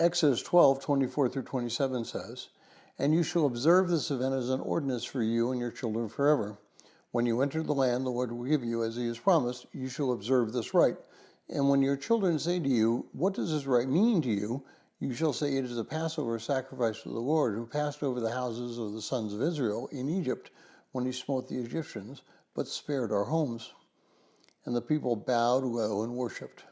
Exodus 12:24 through 27 says, "And you shall observe this event as an ordinance for you and your children forever. When you enter the land the Lord will give you, as he has promised, you shall observe this rite. And when your children say to you, 'What does this rite mean to you?' you shall say, 'It is a Passover sacrifice to the Lord, who passed over the houses of the sons of Israel in Egypt when he smote the Egyptians, but spared our homes.'" And the people bowed low and worshipped.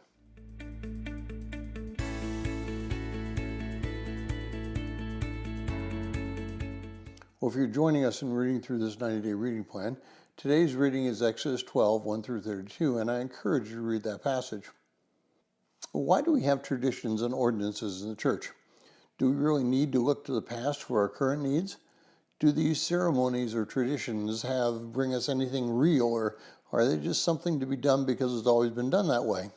Well, if you're joining us in reading through this 90-day reading plan, today's reading is Exodus 12, 1 through 32, and I encourage you to read that passage. Why do we have traditions and ordinances in the church? Do we really need to look to the past for our current needs? Do these ceremonies or traditions bring us anything real, or are they just something to be done because it's always been done that way?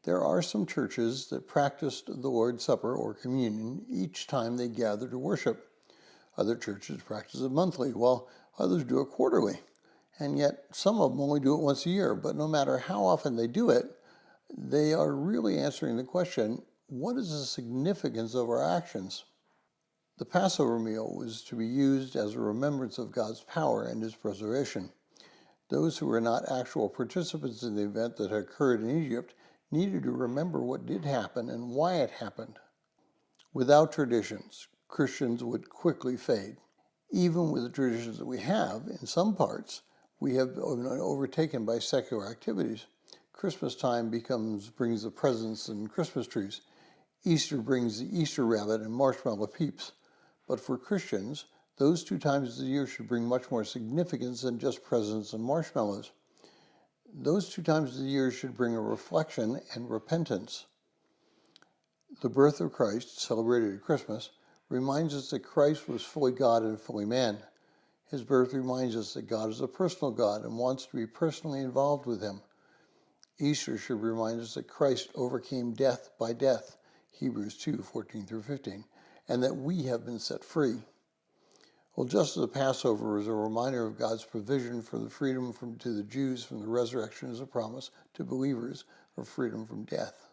There are some churches that practiced the Lord's Supper or communion each time they gather to worship. Other churches practice it monthly, while others do it quarterly. And yet some of them only do it once a year. But no matter how often they do it, they are really answering the question, what is the significance of our actions? The Passover meal was to be used as a remembrance of God's power and his preservation. Those who were not actual participants in the event that occurred in Egypt needed to remember what did happen and why it happened. Without traditions, Christians would quickly fade. Even with the traditions that we have, in some parts, we have been overtaken by secular activities. Christmas time brings the presents and Christmas trees. Easter brings the Easter rabbit and marshmallow peeps. But for Christians, those 2 times of the year should bring much more significance than just presents and marshmallows. Those 2 times of the year should bring a reflection and repentance. The birth of Christ, celebrated at Christmas, reminds us that Christ was fully God and fully man. His birth reminds us that God is a personal God and wants to be personally involved with him. Easter should remind us that Christ overcame death by death, Hebrews 2:14 through 15, and that we have been set free. Well, just as the Passover is a reminder of God's provision for the freedom to the Jews from the resurrection as a promise to believers of freedom from death.